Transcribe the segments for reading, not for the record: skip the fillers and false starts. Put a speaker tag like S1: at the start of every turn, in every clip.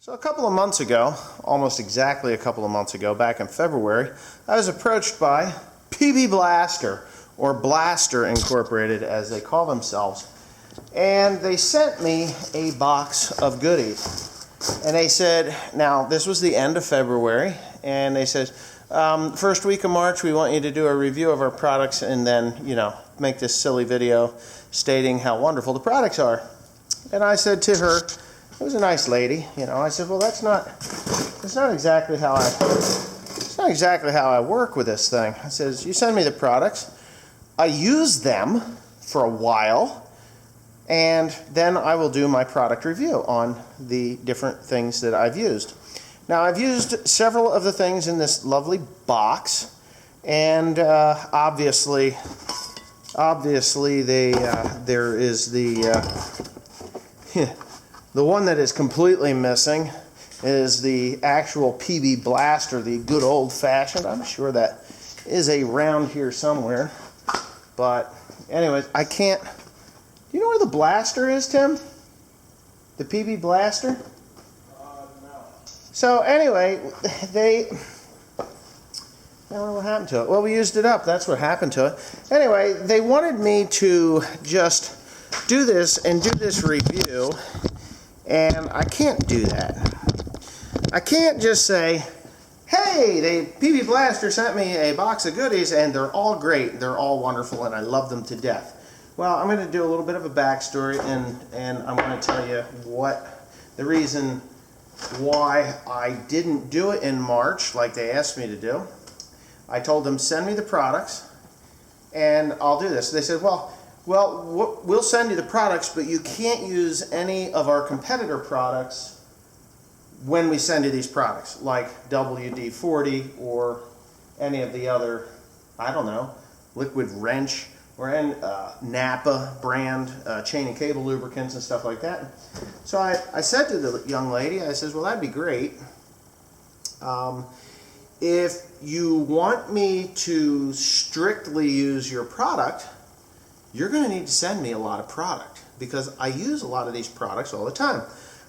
S1: So a couple of months ago, almost exactly a couple of months ago, back in February, I was approached by PB Blaster, or Blaster Incorporated as they call themselves, and they sent me a box of goodies. And they said, now this was the end of February, and they said, first week of March we want you to do a review of our products and then, make this silly video stating how wonderful the products are. And I said to her, it was a nice lady, I said, well, that's not exactly how I work with this thing. I says, you send me the products, I use them for a while, and then I will do my product review on the different things that I've used. Now, I've used several of the things in this lovely box, and obviously, there is the one that is completely missing is the actual PB Blaster, the good old-fashioned. I'm sure that is around here somewhere. But anyways, I can't... Do you know where the blaster is, Tim? The PB Blaster?
S2: No.
S1: So anyway, I don't know what happened to it. Well, we used it up. That's what happened to it. Anyway, they wanted me to just do this and do this review, and I can't do that. I can't just say, hey, the PB Blaster sent me a box of goodies and they're all great, they're all wonderful, and I love them to death. Well, I'm going to do a little bit of a backstory, and I'm going to tell you what the reason why I didn't do it in March like they asked me to do. I told them, send me the products and I'll do this. They said, well, we'll send you the products, but you can't use any of our competitor products when we send you these products, like WD-40 or any of the other, I don't know, Liquid Wrench or any Napa brand chain and cable lubricants and stuff like that. So I said to the young lady, I says, well, that'd be great. If you want me to strictly use your product, you're going to need to send me a lot of product, because I use a lot of these products all the time.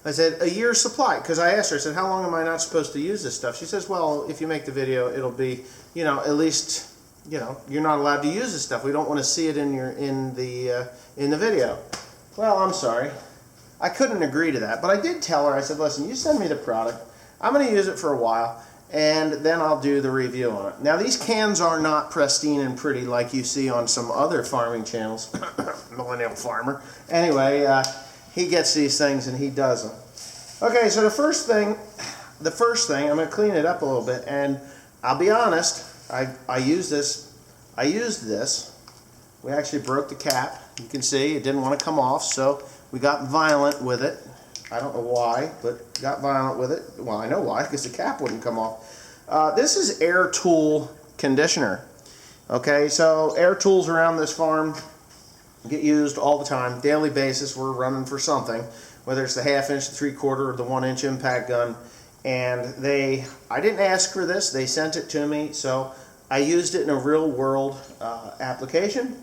S1: I said, a year's supply, because I asked her, I said, how long am I not supposed to use this stuff? She says, well, if you make the video, it'll be, at least, you're not allowed to use this stuff. We don't want to see it in the video. Well, I'm sorry. I couldn't agree to that, but I did tell her, I said, listen, you send me the product, I'm going to use it for a while, and then I'll do the review on it. Now, these cans are not pristine and pretty like you see on some other farming channels. Millennial Farmer. Anyway, he gets these things and he does them. Okay, so the first thing, I'm going to clean it up a little bit, and I'll be honest, I used this. We actually broke the cap. You can see it didn't want to come off, so we got violent with it. I don't know why, but got violent with it. Well, I know why, because the cap wouldn't come off. This is air tool conditioner. Okay, so air tools around this farm get used all the time, daily basis. We're running for something, whether it's the 1/2 inch, the 3/4, or the 1 inch impact gun. And I didn't ask for this, they sent it to me, so I used it in a real world application.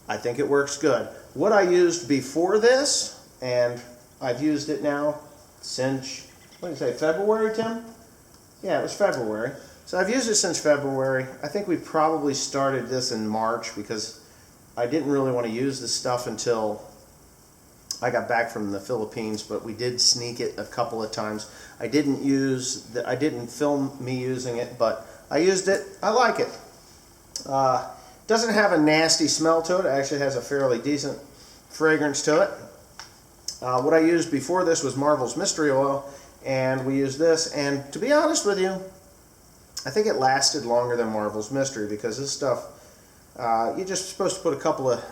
S1: I think it works good. What I used before this, and I've used it now since, what did you say, February, Tim? Yeah, it was February. So I've used it since February. I think we probably started this in March, because I didn't really want to use this stuff until I got back from the Philippines, but we did sneak it a couple of times. I didn't film me using it, but I used it. I like it. Doesn't have a nasty smell to it. It actually has a fairly decent fragrance to it. What I used before this was Marvel's Mystery Oil, and we used this, and to be honest with you, I think it lasted longer than Marvel's Mystery, because this stuff, you're just supposed to put a couple of,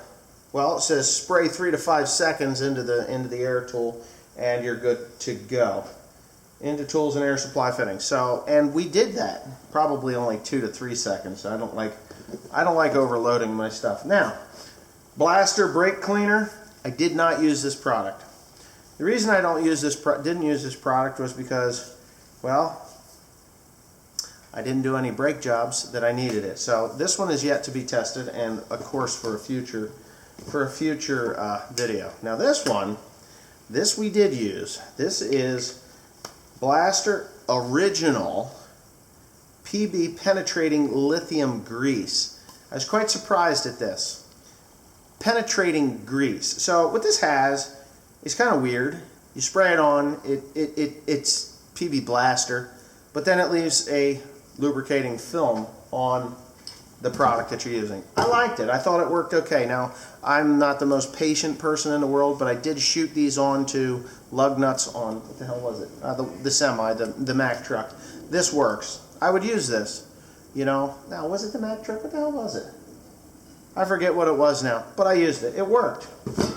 S1: well, it says spray 3 to 5 seconds into the air tool, and you're good to go. Into tools and air supply fittings. So, and we did that, probably only 2 to 3 seconds. I don't like overloading my stuff. Now, Blaster brake cleaner. I did not use this product. The reason I didn't use this product was because, well, I didn't do any brake jobs that I needed it. So this one is yet to be tested, and of course for a future video. Now this one, this we did use. This is Blaster Original PB Penetrating Lithium Grease. I was quite surprised at this. Penetrating grease. So what this has is kind of weird. You spray it on, it's PB Blaster, but then it leaves a lubricating film on the product that you're using. I liked it. I thought it worked okay. Now, I'm not the most patient person in the world, but I did shoot these onto lug nuts on, what the hell was it? The semi, the Mack truck. This works. I would use this, you know. Now, was it the Mack truck? What the hell was it? I forget what it was now, but I used it. It worked.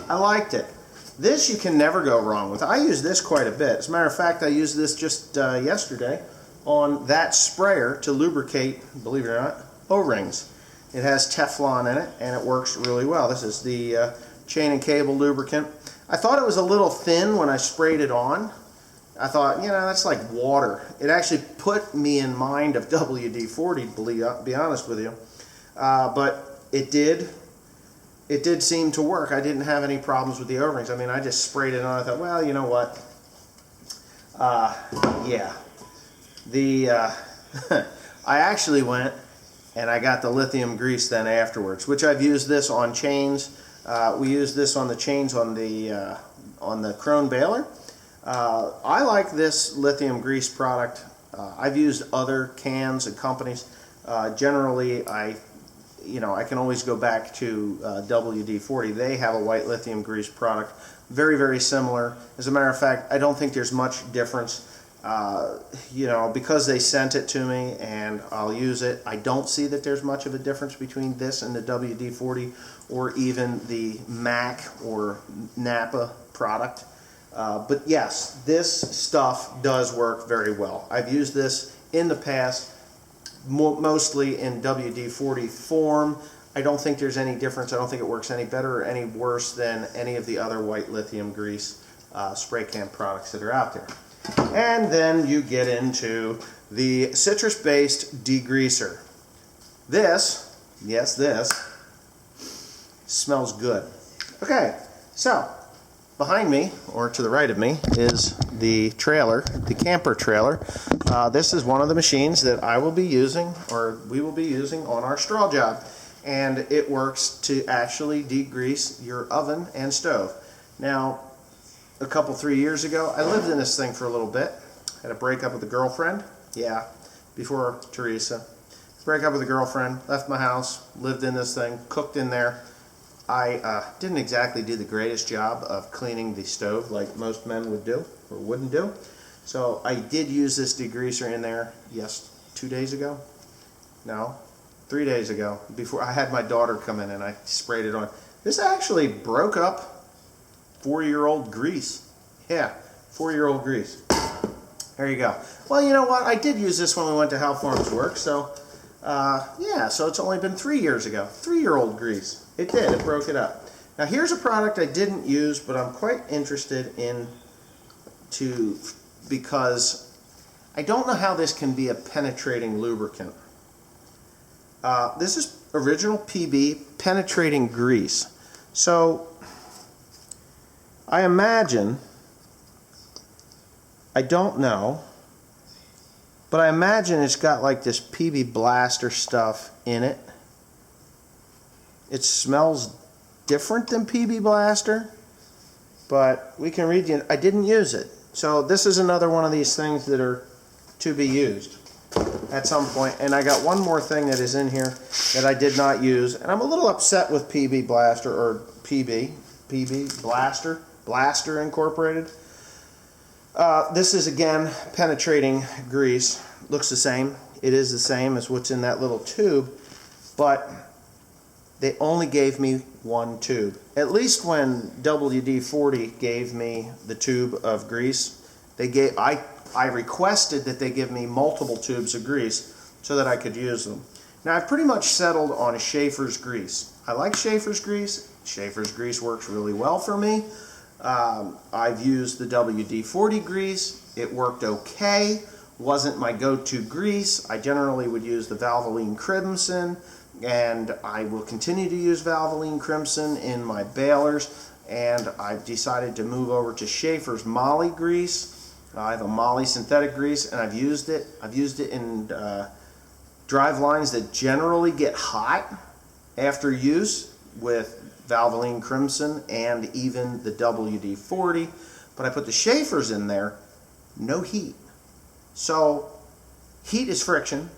S1: I liked it. This you can never go wrong with. I use this quite a bit. As a matter of fact, I used this just yesterday on that sprayer to lubricate, believe it or not, O-rings. It has Teflon in it, and it works really well. This is the chain and cable lubricant. I thought it was a little thin when I sprayed it on. I thought, you know, that's like water. It actually put me in mind of WD-40, to be honest with you. But it did seem to work. I didn't have any problems with the O-rings. I mean, I just sprayed it on. I thought, well, you know what? Yeah. I actually went and I got the lithium grease then afterwards, which I've used this on chains. We used this on the chains on the Krone baler. I like this lithium grease product. I've used other cans and companies. Generally, I can always go back to WD-40. They have a white lithium grease product, very, very similar. As a matter of fact, I don't think there's much difference. Because they sent it to me and I'll use it, I don't see that there's much of a difference between this and the WD-40 or even the Mack or Napa product. But yes, this stuff does work very well. I've used this in the past, mostly in WD-40 form. I don't think there's any difference. I don't think it works any better or any worse than any of the other white lithium grease spray can products that are out there. And then you get into the citrus-based degreaser. This smells good. Okay, so behind me, or to the right of me, is the trailer, the camper trailer. This is one of the machines that I will be using, or we will be using on our straw job. And it works to actually degrease your oven and stove. Now, a couple, 3 years ago, I lived in this thing for a little bit. Had a breakup with a girlfriend. Yeah, before Teresa. Break up with a girlfriend, left my house, lived in this thing, cooked in there. I didn't exactly do the greatest job of cleaning the stove like most men would do, or wouldn't do. So I did use this degreaser in there, yes, 2 days ago? No, 3 days ago. Before I had my daughter come in and I sprayed it on. This actually broke up 4-year-old grease. Yeah, 4-year-old grease. There you go. Well, you know what? I did use this when we went to How Farms Work, so yeah, so it's only been 3 years ago. 3-year-old grease. It did. It broke it up. Now, here's a product I didn't use, but I'm quite interested in because I don't know how this can be a penetrating lubricant. This is original PB penetrating grease. So I imagine, I don't know, but I imagine it's got like this PB Blaster stuff in it. It smells different than PB Blaster, but we can read the, I didn't use it. So this is another one of these things that are to be used at some point. And I got one more thing that is in here that I did not use, and I'm a little upset with PB Blaster, or PB Blaster Incorporated. This is again penetrating grease. Looks the same. It is the same as what's in that little tube, but they only gave me one tube. At least when WD-40 gave me the tube of grease, I requested that they give me multiple tubes of grease so that I could use them. Now, I've pretty much settled on Schaefer's grease. I like Schaefer's grease. Schaefer's grease works really well for me. I've used the WD-40 grease. It worked okay. Wasn't my go-to grease. I generally would use the Valvoline Crimson, and I will continue to use Valvoline Crimson in my balers. And I've decided to move over to Schaefer's Molly grease. I have a Moly synthetic grease, and I've used it. I've used it in drive lines that generally get hot after use with Valvoline Crimson and even the WD-40. But I put the Schaefer's in there, no heat. So heat is friction.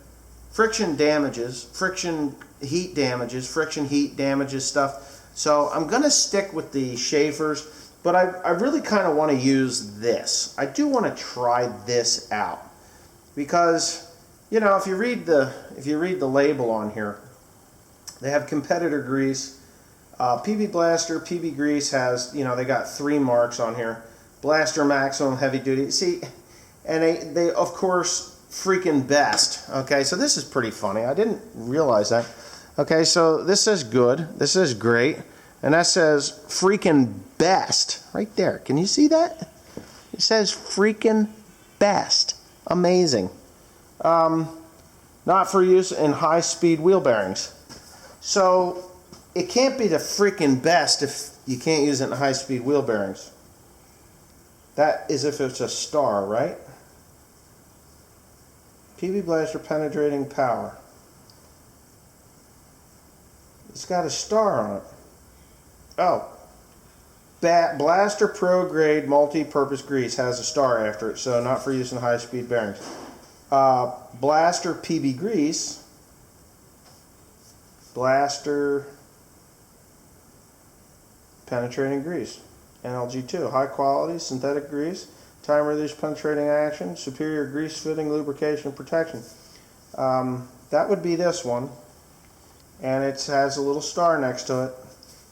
S1: Friction damages. Friction heat damages. Friction heat damages stuff. So I'm going to stick with the Schaefer's. But I really kind of want to use this. I do want to try this out because, you know, if you read the label on here, they have competitor grease. PB Blaster, PB Grease has, you know, they got 3 marks on here. Blaster Maximum Heavy Duty. See, and they of course freaking best. Okay, so this is pretty funny. I didn't realize that. Okay, so this says good. This says great. And that says freaking best right there. Can you see that? It says freaking best. Amazing. Not for use in high-speed wheel bearings. So it can't be the freaking best if you can't use it in high-speed wheel bearings. That is if it's a star, right? PB Blaster penetrating power. It's got a star on it. Oh, Blaster Pro Grade Multi-Purpose Grease has a star after it, so not for use in high-speed bearings. Blaster PB Grease, Blaster Penetrating Grease, NLG2, high quality synthetic grease, time release penetrating action, superior grease fitting, lubrication, protection. That would be this one, and it has a little star next to it.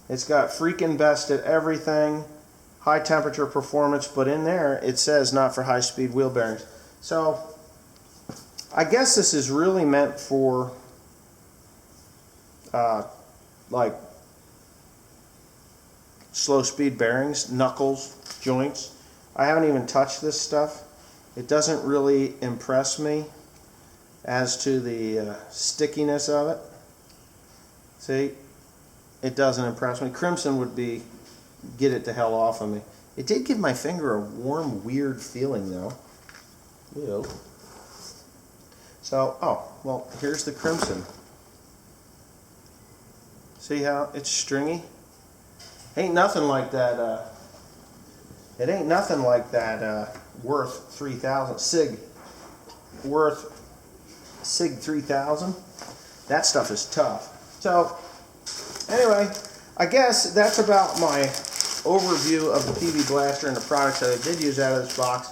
S1: It's got freaking best at everything, high temperature performance, but in there it says not for high speed wheel bearings. So I guess this is really meant for like slow speed bearings, knuckles, joints. I haven't even touched this stuff. It doesn't really impress me as to the stickiness of it. See? It doesn't impress me. Crimson would be, get it the hell off of me. It did give my finger a warm, weird feeling though. Ew. So, oh, well, here's the Crimson. See how it's stringy? Ain't nothing like that, it ain't nothing like that Worth 3000, Sig. Worth Sig 3000. That stuff is tough. So, anyway, I guess that's about my overview of the PB Blaster and the products that I did use out of this box.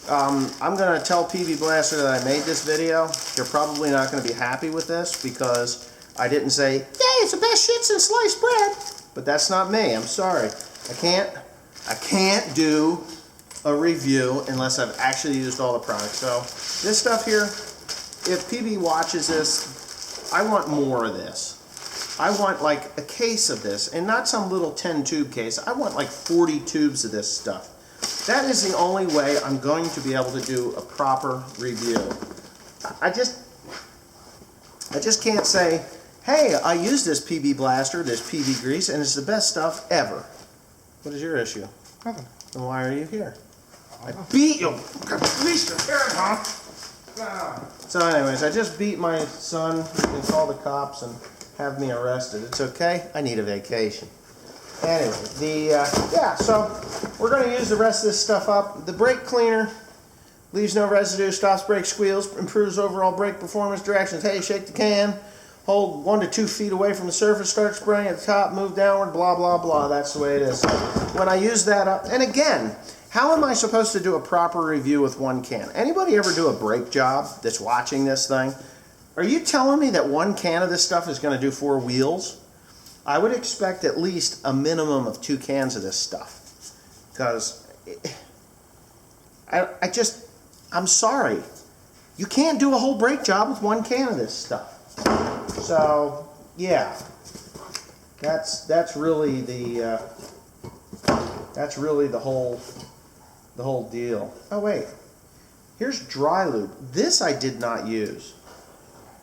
S1: I'm going to tell PB Blaster that I made this video. They're probably not going to be happy with this because I didn't say, "Yay, it's the best shit since sliced bread." But that's not me. I'm sorry. I can't do a review unless I've actually used all the products. So this stuff here, if PB watches this, I want more of this. I want like a case of this, and not some little 10 tube case. I want like 40 tubes of this stuff. That is the only way I'm going to be able to do a proper review. I just can't say, "Hey, I use this PB Blaster, this PB Grease, and it's the best stuff ever." What is your issue?
S2: Nothing.
S1: Then why are you here? I beat you. Grease your hair, huh? So anyways, I just beat my son. You can call the cops and have me arrested. It's okay. I need a vacation. Anyway, yeah, so we're going to use the rest of this stuff up. The brake cleaner leaves no residue, stops brake squeals, improves overall brake performance, directions. Hey, shake the can, hold 1 to 2 feet away from the surface, start spraying at the top, move downward, blah, blah, blah. That's the way it is. When I use that up, and again, how am I supposed to do a proper review with one can? Anybody ever do a brake job that's watching this thing? Are you telling me that 1 can of this stuff is going to do 4 wheels? I would expect at least a minimum of 2 cans of this stuff. Because I'm sorry. You can't do a whole brake job with 1 can of this stuff. So, yeah. That's really the whole deal. Oh wait. Here's dry lube. This I did not use.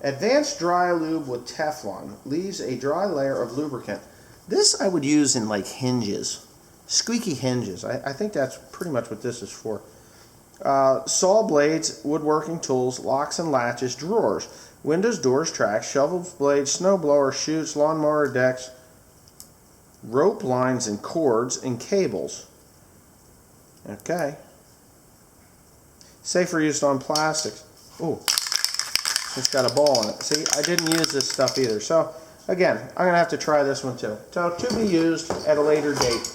S1: Advanced dry lube with Teflon leaves a dry layer of lubricant. This I would use in like hinges, squeaky hinges. I think that's pretty much what this is for. saw blades, woodworking tools, locks and latches, drawers, windows, doors, tracks, shovels, blades, snow blower, chutes, lawnmower decks, rope lines and cords, and cables. Okay. Safer used on plastics. Ooh, it's got a ball in it. See, I didn't use this stuff either. So, again, I'm going to have to try this one too. So, to be used at a later date.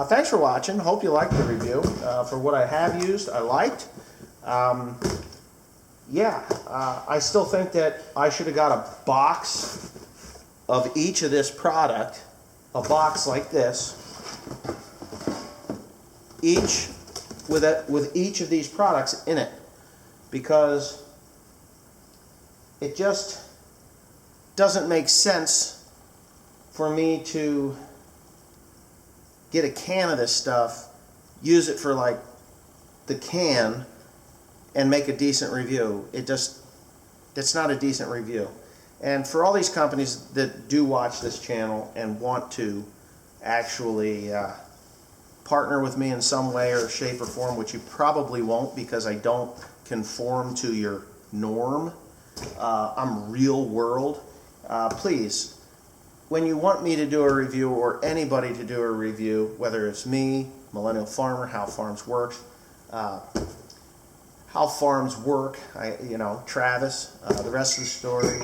S1: Thanks for watching. Hope you liked the review. For what I have used, I liked. I still think that I should have got a box of each of this product. A box like this. Each with each of these products in it. Because it just doesn't make sense for me to get a can of this stuff, use it for like the can, and make a decent review. It's not a decent review. And for all these companies that do watch this channel and want to actually partner with me in some way or shape or form, which you probably won't because I don't conform to your norm. I'm real world. Please, when you want me to do a review or anybody to do a review, whether it's me, Millennial Farmer, How Farms Works, Travis, the rest of the story,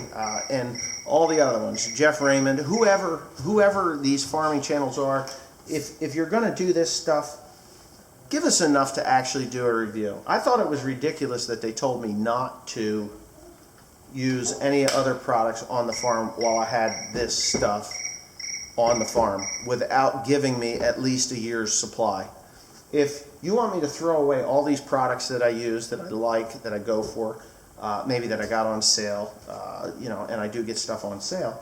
S1: and all the other ones, Jeff Raymond, whoever these farming channels are, if you're going to do this stuff, give us enough to actually do a review. I thought it was ridiculous that they told me not to use any other products on the farm while I had this stuff on the farm without giving me at least a year's supply. If you want me to throw away all these products that I use, that I like, that I go for, maybe that I got on sale, and I do get stuff on sale,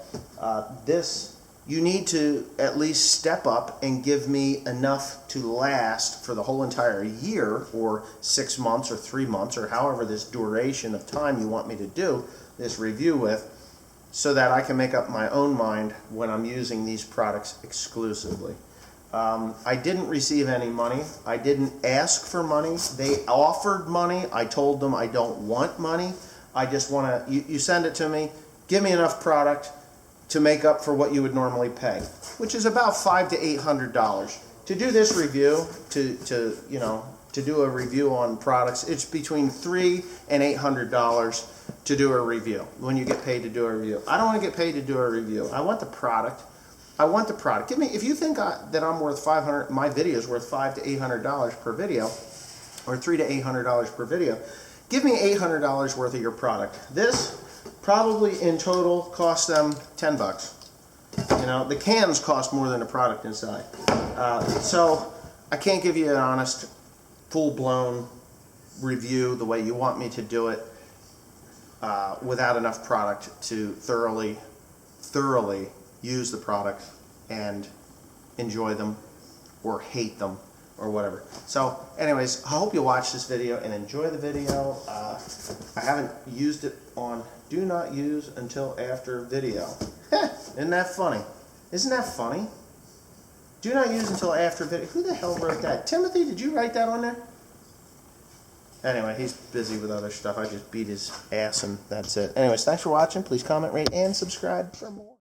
S1: you need to at least step up and give me enough to last for the whole entire year, or 6 months, or 3 months, or however this duration of time you want me to do this review with, so that I can make up my own mind when I'm using these products exclusively. I didn't receive any money. I didn't ask for money. They offered money. I told them I don't want money. I just want to, you send it to me, give me enough product to make up for what you would normally pay, which is about $500 to $800. To do this review, to do a review on products, it's between $300 and $800 to do a review, when you get paid to do a review. I don't want to get paid to do a review. I want the product. I want the product. Give me, if you think that I'm worth $500, my video is worth $500 to $800 per video, or $300 to $800 per video, give me $800 worth of your product. This probably in total cost them $10. The cans cost more than the product inside. So I can't give you an honest, full-blown review the way you want me to do it without enough product to thoroughly use the product and enjoy them or hate them or whatever. So anyways, I hope you watch this video and enjoy the video. I haven't used it on do not use until after video. Isn't that funny? Isn't that funny? Do not use until after video. Who the hell wrote that? Timothy, did you write that on there? Anyway, he's busy with other stuff. I just beat his ass and that's it. Anyways, thanks for watching. Please comment, rate, and subscribe for more.